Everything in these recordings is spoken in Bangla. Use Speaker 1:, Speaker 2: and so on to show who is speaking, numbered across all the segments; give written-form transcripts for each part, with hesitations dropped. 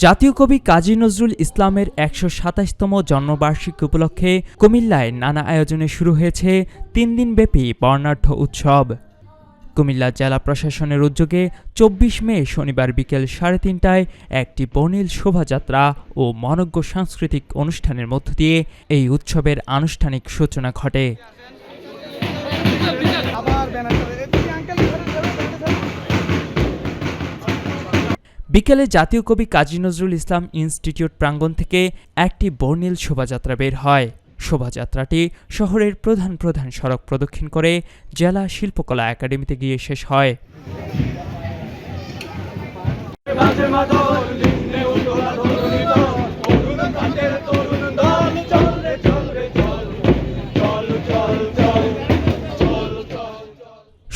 Speaker 1: জাতীয় কবি কাজী নজরুল ইসলামের ১২৭তম জন্মবার্ষিকী উপলক্ষে কুমিল্লায় নানা আয়োজনে শুরু হয়েছে ৩ দিনব্যাপী বর্ণাঢ্য উৎসব। কুমিল্লা জেলা প্রশাসনের উদ্যোগে ২৪ মে শনিবার বিকেল ৩:৩০টায় একটি বর্ণিল শোভাযাত্রা ও মনোজ্ঞ সাংস্কৃতিক অনুষ্ঠানের মধ্য দিয়ে এই উৎসবের আনুষ্ঠানিক সূচনা ঘটে। বিকেলে জাতীয় কবি কাজী নজরুল ইসলাম ইনস্টিটিউট প্রাঙ্গণ থেকে একটি বর্ণিল শোভাযাত্রা বের হয়। শোভাযাত্রাটি শহরের প্রধান প্রধান সড়ক প্রদক্ষিণ করে জেলা শিল্পকলা একাডেমিতে গিয়ে শেষ হয়।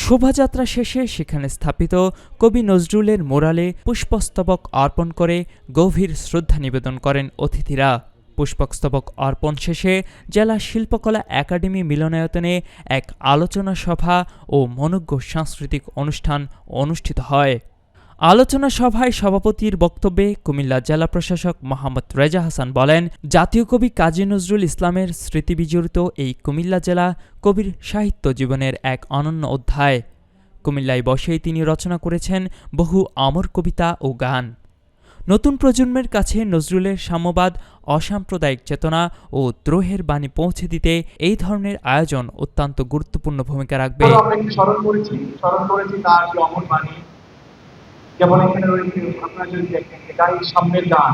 Speaker 1: শোভাযাত্রা শেষে সেখানে স্থাপিত কবি নজরুলের মোরালে পুষ্পস্তবক অর্পণ করে গভীর শ্রদ্ধা নিবেদন করেন অতিথিরা। পুষ্পস্তবক অর্পণ শেষে জেলা শিল্পকলা একাডেমি মিলনায়তনে এক আলোচনা সভা ও মনোজ্ঞ সাংস্কৃতিক অনুষ্ঠান অনুষ্ঠিত হয়। আলোচনা সভায় সভাপতির বক্তব্যে কুমিল্লা জেলা প্রশাসক মোহাম্মদ রেজা হাসান বলেন, জাতীয় কবি কাজী নজরুল ইসলামের স্মৃতিবিজড়িত এই কুমিল্লা জেলা কবির সাহিত্য জীবনের এক অনন্য অধ্যায়। কুমিল্লায় বসেই তিনি রচনা করেছেন বহু অমর কবিতা ও গান। নতুন প্রজন্মের কাছে নজরুলের সাম্যবাদ, অসাম্প্রদায়িক চেতনা ও দ্রোহের বাণী পৌঁছে দিতে এই ধরনের আয়োজন অত্যন্ত গুরুত্বপূর্ণ ভূমিকা রাখবে।
Speaker 2: স্মরণ করেছি তার যে অমর বাণী, যেমন এখানে রয়েছে আপনারা যদি দেখেন এটাই সাম্যের গান,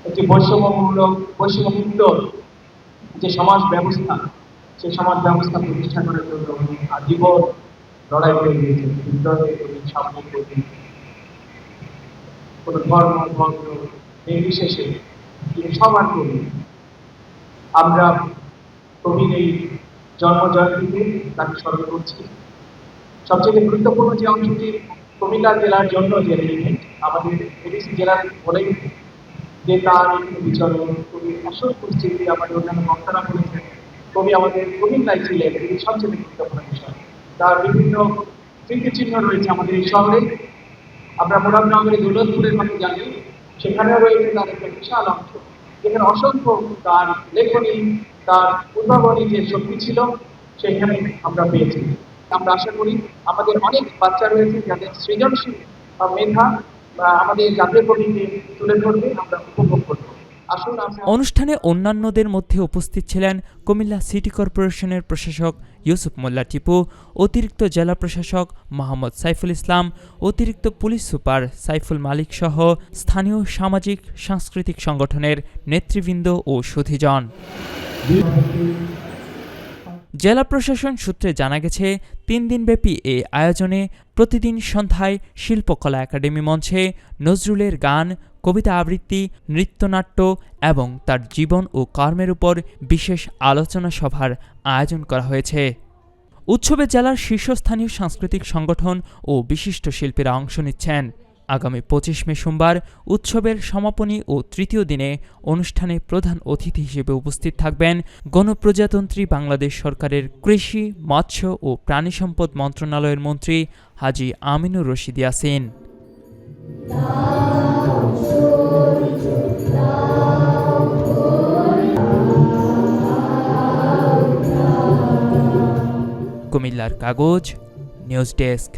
Speaker 2: একটি বৈষম্যমুক্ত যে সমাজ ব্যবস্থা, সেই সমাজ ব্যবস্থা প্রতিষ্ঠা করার জন্য আজীবন লড়াই করে গিয়েছেন। সাম্যের প্রতি কোনো ধর্ম বর্ণ নির্বিশেষে সবার কবি। আমরা কবির এই জন্ম জয়ন্তীতে তাকে স্মরণ করছি। সবচেয়ে গুরুত্বপূর্ণ যে অংশটি কুমিল্লা জেলার জন্য যে এলিমেন্ট, আমাদের এডিসি জেলার বলে যে তার বিচরণ, কবির আসল পরিস্থিতি আমাদের অন্যান্য বক্তারা বলেছেন, কবি আমাদের কুমিল্লায় ছিলেন, এটি সবচেয়ে গুরুত্বপূর্ণ বিষয়। তার বিভিন্ন স্মৃতিচিহ্ন রয়েছে আমাদের এই শহরে। আমরা মুরাদনগরের দৌলতপুরের কথা জানি, সেখানেও রয়েছে তার একটা বিশাল অংশ, যেখানে অসংখ্য তার লেখনী, তার উদ্ভাবনী যে শক্তি ছিল সেখানে আমরা পেয়েছি। আমরা আশা করি আমাদের অনেক বাচ্চা রয়েছে যাদের সৃজনশীল মেধা আমাদের জাতীয় কবিকে তুলে ধরবে, আমরা উপভোগ করব।
Speaker 1: অনুষ্ঠানে অন্যান্যদের মধ্যে উপস্থিত ছিলেন কুমিল্লা সিটি কর্পোরেশনের প্রশাসক ইউসুফ মোল্লা টিপু, অতিরিক্ত জেলা প্রশাসক মোহাম্মদ সাইফুল ইসলাম, অতিরিক্ত পুলিশ সুপার সাইফুল মালিক সহ স্থানীয় সামাজিক সাংস্কৃতিক সংগঠনের নেতৃবৃন্দ ও সুধীজন। জেলা প্রশাসন সূত্রে জানা গেছে, ৩ দিনব্যাপী এই আয়োজনে প্রতিদিন সন্ধ্যায় শিল্পকলা একাডেমি মঞ্চে নজরুলের গান, কবিতা আবৃত্তি, নৃত্যনাট্য এবং তার জীবন ও কর্মের উপর বিশেষ আলোচনা সভার আয়োজন করা হয়েছে। উৎসবে জেলার শীর্ষস্থানীয় সাংস্কৃতিক সংগঠন ও বিশিষ্ট শিল্পীরা অংশ নিচ্ছেন। আগামী ২৫ মে সোমবার উৎসবের সমাপনী ও তৃতীয় দিনে অনুষ্ঠানে প্রধান অতিথি হিসেবে উপস্থিত থাকবেন গণপ্রজাতন্ত্রী বাংলাদেশ সরকারের কৃষি, মৎস্য ও প্রাণী সম্পদ মন্ত্রণালয়ের মন্ত্রী হাজী আমিনুর রশিদ ইয়াসিন। কুমিল্লার কাগজ, নিউজ ডেস্ক।